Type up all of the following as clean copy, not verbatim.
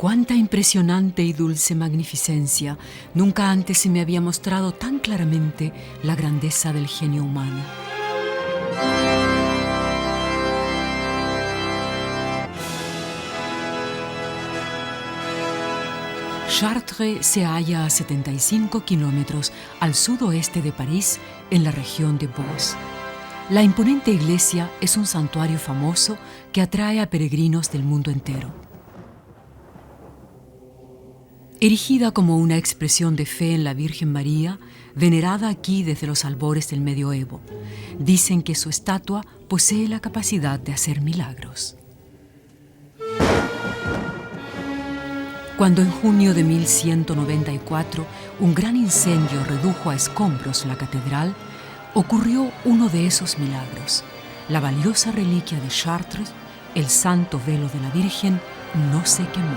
Cuánta impresionante y dulce magnificencia. Nunca antes se me había mostrado tan claramente la grandeza del genio humano. Chartres se halla a 75 kilómetros al sudoeste de París, en la región de Beauce. La imponente iglesia es un santuario famoso que atrae a peregrinos del mundo entero. Erigida como una expresión de fe en la Virgen María, venerada aquí desde los albores del medioevo, dicen que su estatua posee la capacidad de hacer milagros. Cuando en junio de 1194 un gran incendio redujo a escombros la catedral, ocurrió uno de esos milagros. La valiosa reliquia de Chartres, el santo velo de la Virgen, no se quemó.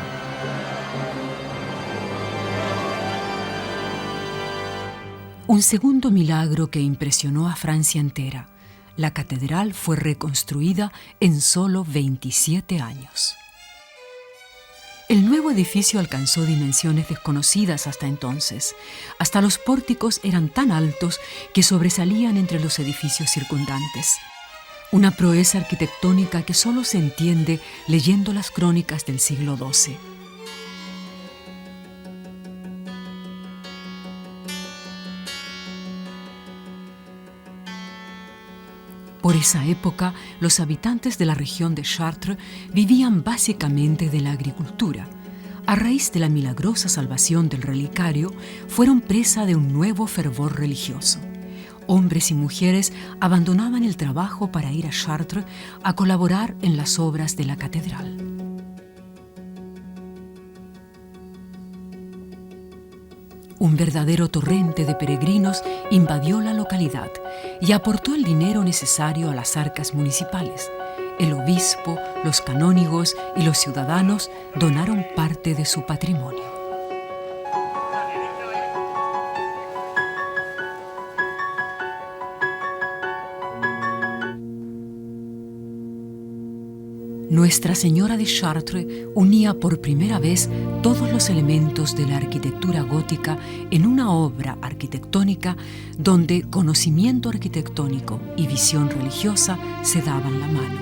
Un segundo milagro que impresionó a Francia entera. La catedral fue reconstruida en solo 27 años. El nuevo edificio alcanzó dimensiones desconocidas hasta entonces. Hasta los pórticos eran tan altos que sobresalían entre los edificios circundantes. Una proeza arquitectónica que solo se entiende leyendo las crónicas del siglo XII. Por esa época, los habitantes de la región de Chartres vivían básicamente de la agricultura. A raíz de la milagrosa salvación del relicario, fueron presa de un nuevo fervor religioso. Hombres y mujeres abandonaban el trabajo para ir a Chartres a colaborar en las obras de la catedral. Un verdadero torrente de peregrinos invadió la localidad y aportó el dinero necesario a las arcas municipales. El obispo, los canónigos y los ciudadanos donaron parte de su patrimonio. Nuestra Señora de Chartres unía por primera vez todos los elementos de la arquitectura gótica en una obra arquitectónica donde conocimiento arquitectónico y visión religiosa se daban la mano.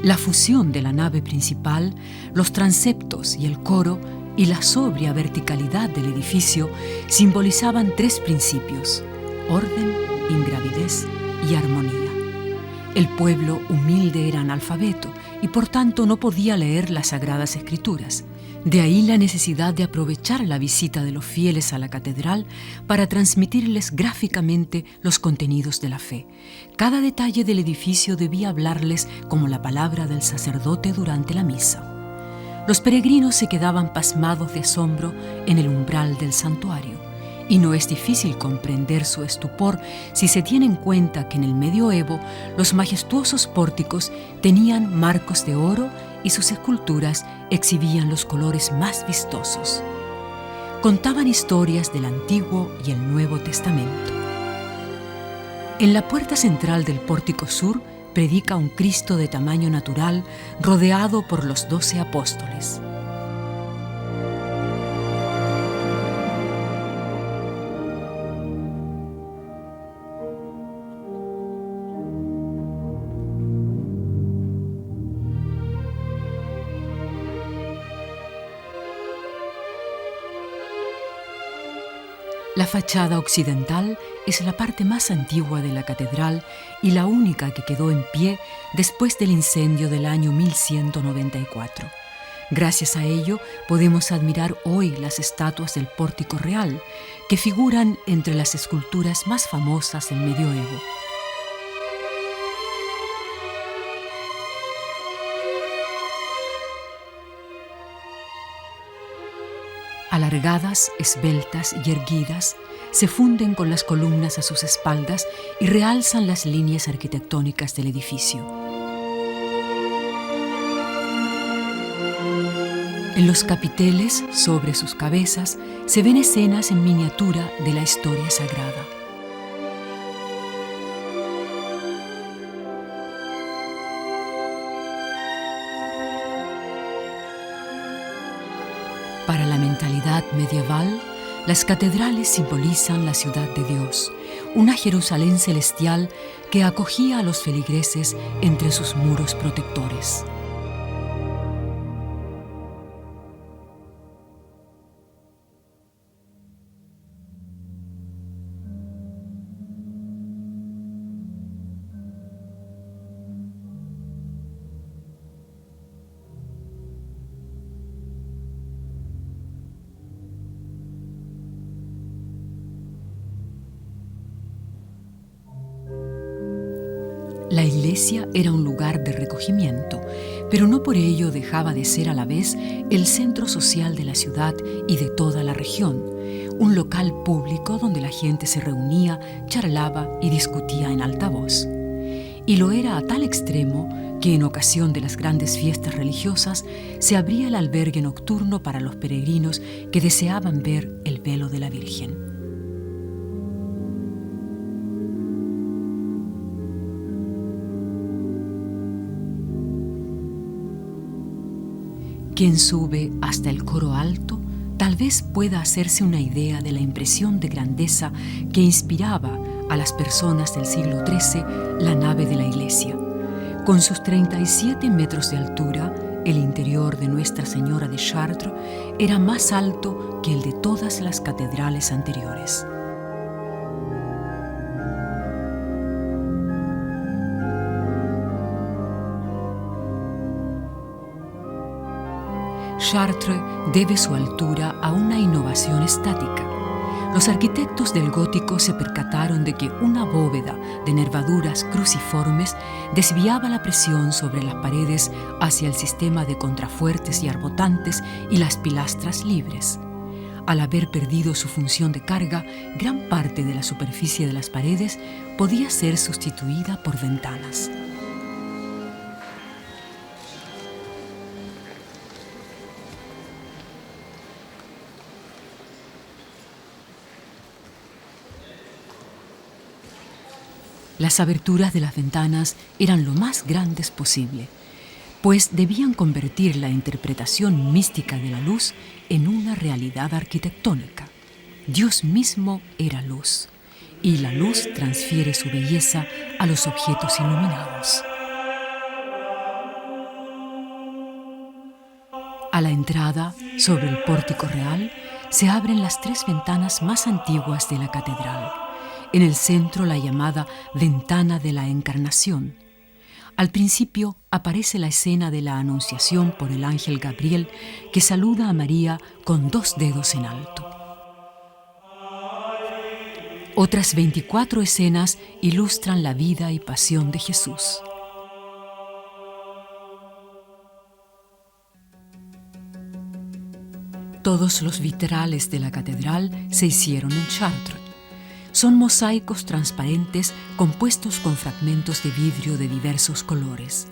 La fusión de la nave principal, los transeptos y el coro y la sobria verticalidad del edificio simbolizaban tres principios: orden, ingravidez y armonía. El pueblo humilde era analfabeto y por tanto no podía leer las Sagradas Escrituras. De ahí la necesidad de aprovechar la visita de los fieles a la catedral para transmitirles gráficamente los contenidos de la fe. Cada detalle del edificio debía hablarles como la palabra del sacerdote durante la misa. Los peregrinos se quedaban pasmados de asombro en el umbral del santuario. Y no es difícil comprender su estupor si se tiene en cuenta que en el medioevo los majestuosos pórticos tenían marcos de oro y sus esculturas exhibían los colores más vistosos. Contaban historias del Antiguo y el Nuevo Testamento. En la puerta central del pórtico sur predica un Cristo de tamaño natural rodeado por los 12 apóstoles. La fachada occidental es la parte más antigua de la catedral y la única que quedó en pie después del incendio del año 1194. Gracias a ello podemos admirar hoy las estatuas del Pórtico Real, que figuran entre las esculturas más famosas del medioevo. Alargadas, esbeltas y erguidas, se funden con las columnas a sus espaldas y realzan las líneas arquitectónicas del edificio. En los capiteles, sobre sus cabezas, se ven escenas en miniatura de la historia sagrada. Para la mentalidad medieval, las catedrales simbolizan la ciudad de Dios, una Jerusalén celestial que acogía a los feligreses entre sus muros protectores. La iglesia era un lugar de recogimiento, pero no por ello dejaba de ser a la vez el centro social de la ciudad y de toda la región, un local público donde la gente se reunía, charlaba y discutía en alta voz. Y lo era a tal extremo que en ocasión de las grandes fiestas religiosas se abría el albergue nocturno para los peregrinos que deseaban ver el velo de la Virgen. Quien sube hasta el coro alto tal vez pueda hacerse una idea de la impresión de grandeza que inspiraba a las personas del siglo XIII la nave de la iglesia. Con sus 37 metros de altura, el interior de Nuestra Señora de Chartres era más alto que el de todas las catedrales anteriores. Chartres debe su altura a una innovación estática. Los arquitectos del gótico se percataron de que una bóveda de nervaduras cruciformes desviaba la presión sobre las paredes hacia el sistema de contrafuertes y arbotantes y las pilastras libres. Al haber perdido su función de carga, gran parte de la superficie de las paredes podía ser sustituida por ventanas. Las aberturas de las ventanas eran lo más grandes posible, pues debían convertir la interpretación mística de la luz en una realidad arquitectónica. Dios mismo era luz, y la luz transfiere su belleza a los objetos iluminados. A la entrada, sobre el pórtico real, se abren las 3 ventanas más antiguas de la catedral. En el centro, la llamada Ventana de la Encarnación. Al principio aparece la escena de la Anunciación por el ángel Gabriel, que saluda a María con 2 dedos en alto. Otras 24 escenas ilustran la vida y pasión de Jesús. Todos los vitrales de la catedral se hicieron en Chartres. Son mosaicos transparentes compuestos con fragmentos de vidrio de diversos colores.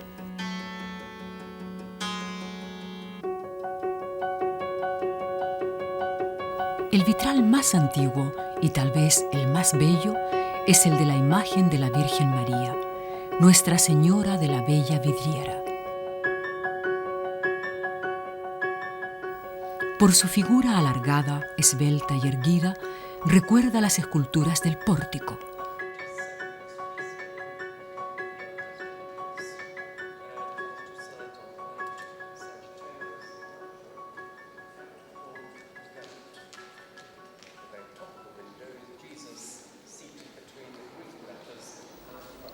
El vitral más antiguo y tal vez el más bello es el de la imagen de la Virgen María, Nuestra Señora de la Bella Vidriera. Por su figura alargada, esbelta y erguida, recuerda las esculturas del pórtico.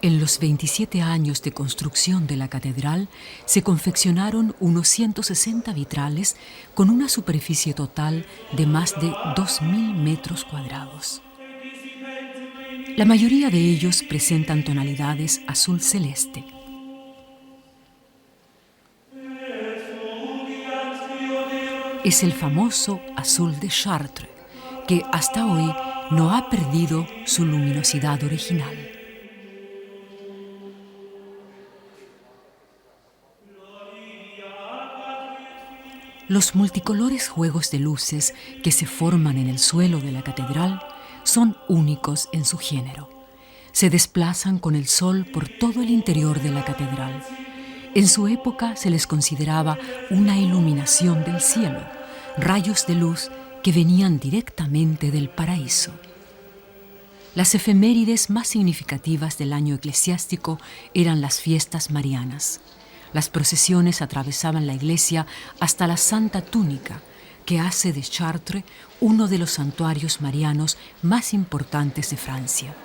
En los 27 años de construcción de la catedral se confeccionaron unos 160 vitrales con una superficie total de más de 2.000 metros cuadrados. La mayoría de ellos presentan tonalidades azul celeste. Es el famoso azul de Chartres, que hasta hoy no ha perdido su luminosidad original. Los multicolores juegos de luces que se forman en el suelo de la catedral son únicos en su género. Se desplazan con el sol por todo el interior de la catedral. En su época se les consideraba una iluminación del cielo, rayos de luz que venían directamente del paraíso. Las efemérides más significativas del año eclesiástico eran las fiestas marianas. Las procesiones atravesaban la iglesia hasta la Santa Túnica, que hace de Chartres uno de los santuarios marianos más importantes de Francia.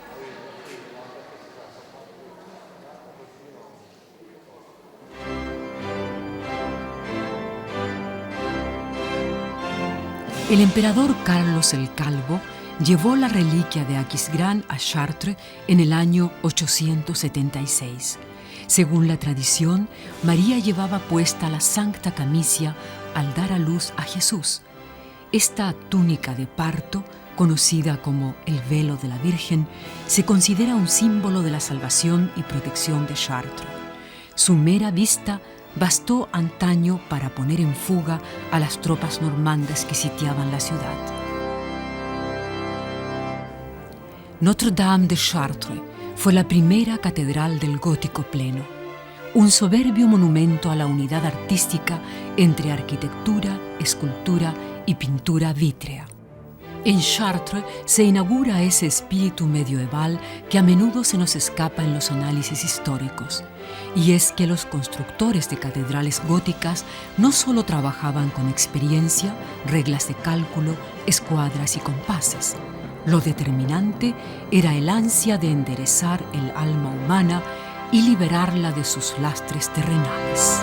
El emperador Carlos el Calvo llevó la reliquia de Aquisgrán a Chartres en el año 876. Según la tradición, María llevaba puesta la Sancta Camicia al dar a luz a Jesús. Esta túnica de parto, conocida como el velo de la Virgen, se considera un símbolo de la salvación y protección de Chartres. Su mera vista bastó antaño para poner en fuga a las tropas normandas que sitiaban la ciudad. Notre-Dame de Chartres fue la primera catedral del gótico pleno, un soberbio monumento a la unidad artística entre arquitectura, escultura y pintura vítrea. En Chartres se inaugura ese espíritu medieval que a menudo se nos escapa en los análisis históricos, y es que los constructores de catedrales góticas no solo trabajaban con experiencia, reglas de cálculo, escuadras y compases. Lo determinante era el ansia de enderezar el alma humana y liberarla de sus lastres terrenales.